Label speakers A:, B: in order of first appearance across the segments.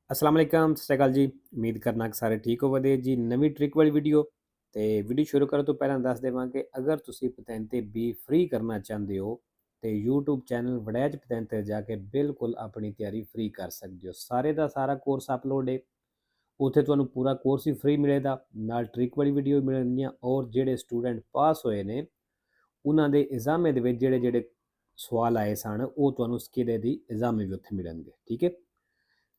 A: अस्सलाम वालेकुम सत श्री अकाल जी। ਉਮੀਦ ਕਰਨਾ ਕਿ ਸਾਰੇ ਠੀਕ ਹੋ ਵਧੀਆ ਜੀ। ਨਵੀਂ ਟ੍ਰਿਕ ਵਾਲੀ ਵੀਡੀਓ ਤੇ ਵੀਡੀਓ ਸ਼ੁਰੂ ਕਰਨ ਤੋਂ ਪਹਿਲਾਂ ਦੱਸ ਦੇਵਾਂ ਕਿ ਅਗਰ ਤੁਸੀਂ ਪਤੈਨ ਤੇ ਬੀ ਫ੍ਰੀ ਕਰਨਾ ਚਾਹੁੰਦੇ ਹੋ ਤੇ YouTube ਚੈਨਲ ਵੜੈਚ ਪਤੈਨ ਤੇ ਜਾ ਕੇ ਬਿਲਕੁਲ ਆਪਣੀ ਤਿਆਰੀ ਫ੍ਰੀ ਕਰ ਸਕਦੇ ਹੋ। ਸਾਰੇ ਦਾ ਸਾਰਾ ਕੋਰਸ ਅਪਲੋਡ ਹੈ, ਉੱਥੇ ਤੁਹਾਨੂੰ ਪੂਰਾ ਕੋਰਸ ਹੀ ਫ੍ਰੀ ਮਿਲੇਗਾ, ਨਾਲ ਟ੍ਰਿਕ ਵਾਲੀ ਵੀਡੀਓ ਮਿਲਣਗੀਆਂ ਔਰ ਜਿਹੜੇ ਸਟੂਡੈਂਟ ਪਾਸ ਹੋਏ ਨੇ ਉਹਨਾਂ ਦੇ ਐਗਜ਼ਾਮੇ ਦੇ ਵਿੱਚ ਜਿਹੜੇ ਜਿਹੜੇ ਸਵਾਲ ਆਏ ਸਨ ਉਹ ਤੁਹਾਨੂੰ ਸਿੱਧੇ ਦੀ ਐਗਜ਼ਾਮੇ ਵੀ ਉੱਥੇ ਮਿਲਣਗੇ। ਠੀਕ ਹੈ,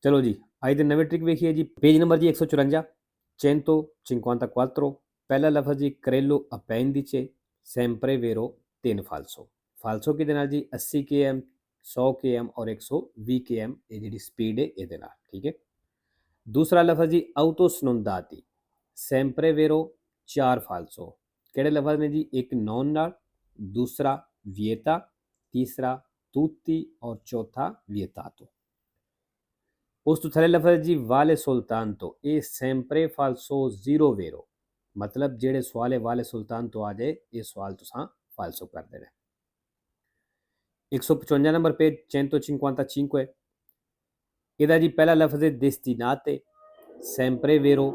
A: ਚਲੋ ਜੀ ਅੱਜ ਦੀ ਨਵੀਂ ਟ੍ਰਿਕ ਵੇਖੀਏ ਜੀ। ਪੇਜ ਨੰਬਰ ਜੀ 154 154। ਪਹਿਲਾ ਲਫ਼ਜ਼ ਜੀ ਕਰੇਲੋ ਅਪੈਂਡਿਚੇ sempre vero 3 ਫਾਲਸੋ। ਫਾਲਸੋ ਕਿਹਦੇ ਨਾਲ ਜੀ 80 km 100 km ਔਰ 120 km ਇਹ ਜਿਹੜੀ ਸਪੀਡ ਹੈ ਇਹਦੇ ਨਾਲ। ਠੀਕ ਹੈ, ਦੂਸਰਾ ਲਫ਼ਜ਼ ਜੀ ਆਊਟੋ ਸਨੁੰਦਾਤੀ sempre vero 4 ਫਾਲਸੋ। ਕਿਹੜੇ ਲਫ਼ਜ਼ ਨੇ ਜੀ? ਇੱਕ ਨੌਨ ਨਾਲ, ਦੂਸਰਾ ਵਿਏਤਾ, ਤੀਸਰਾ ਤੂਤੀ ਔਰ ਚੌਥਾ ਵਿਏਤਾਤੋ। ਉਸ ਤੋਂ ਥੱਲੇ ਲਫ਼ਜ਼ ਜੀ ਵਾਲੇ ਸੁਲਤਾਨ ਤੋਂ, ਇਹ ਸੈਂਪਰੇ ਫਾਲਸੋ ਜ਼ੀਰੋ ਵੇਰੋ, ਮਤਲਬ ਜਿਹੜੇ ਸਵਾਲ ਵਾਲੇ ਸੁਲਤਾਨ ਤੋਂ ਆ ਜਾਏ ਇਹ ਸਵਾਲ ਤੁਸੀਂ ਫਾਲਸੋ ਕਰ ਦੇਣਾ। 155 ਨੰਬਰ ਪੇਜ 155। ਇਹਦਾ ਜੀ ਪਹਿਲਾ ਲਫ਼ਜ਼ ਹੈ destinate sempre vero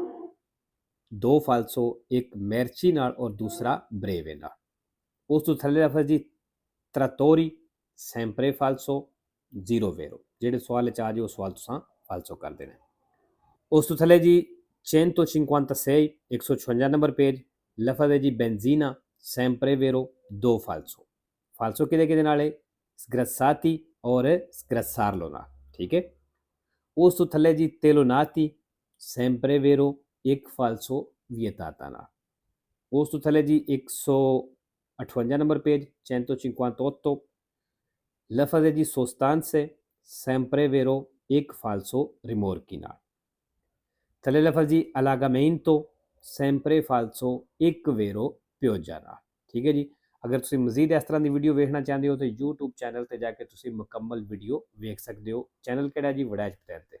A: 2 ਫਾਲਸੋ, ਇੱਕ ਮੈਰਚੀ ਨਾਲ ਔਰ ਦੂਸਰਾ ਬਰੇਵੇ ਨਾਲ। ਉਸ ਤੋਂ ਥੱਲੇ ਲਫ਼ਜ਼ ਜੀ trattori sempre falso 0 vero, ਜਿਹੜੇ ਸਵਾਲ 'ਚ ਆ ਜਾਏ ਉਹ ਸਵਾਲ ਤੁਸੀਂ ਫਾਲਸੋ ਕਰ ਦੇਣਾ। ਉਸ ਤੋਂ ਥੱਲੇ ਜੀ 156 156 ਨੰਬਰ ਪੇਜ, ਲਫ਼ਜ਼ ਹੈ ਜੀ ਬੈਂਜ਼ੀਨਾ sempre vero 2 ਫਾਲਸੋ। ਫਾਲਸੋ ਕਿਹਦੇ ਨਾਲ ਹੈ? ਸਗਰਸਾਤੀ ਔਰ ਸਗਰਸਾਰਲੋ ਨਾਲ। ਠੀਕ ਹੈ, ਉਸ ਤੋਂ ਥੱਲੇ ਜੀ ਤੇਲੋਨਾਤੀ sempre vero 1 ਫਾਲਸੋ ਵਿਏਤਾਤਾ ਨਾਲ। ਉਸ ਤੋਂ ਥੱਲੇ ਜੀ 158 ਨੰਬਰ ਪੇਜ 158, ਲਫ਼ਜ਼ ਹੈ ਜੀ sostanze sempre vero 1 ਫਾਲਸੋ ਰਿਮੋਰਕੀ ਨਾਲ। ਥੱਲੇ ਲਫ਼ਜ਼ ਜੀ ਅਲਾਗਾਮੈਂਟੋ sempre falso 1 vero ਪਿਓਜਾ ਨਾਲ। ਠੀਕ ਹੈ ਜੀ, ਅਗਰ ਤੁਸੀਂ ਮਜ਼ੀਦ ਇਸ ਤਰ੍ਹਾਂ ਦੀ ਵੀਡੀਓ ਵੇਖਣਾ ਚਾਹੁੰਦੇ ਹੋ ਤਾਂ YouTube ਚੈਨਲ ਤੇ ਜਾ ਕੇ ਤੁਸੀਂ ਮੁਕੰਮਲ ਵੀਡੀਓ ਵੇਖ ਸਕਦੇ ਹੋ। ਚੈਨਲ ਕਿਹੜਾ ਜੀ? ਵੜੈਚ ਪਤੈਨ ਤੇ।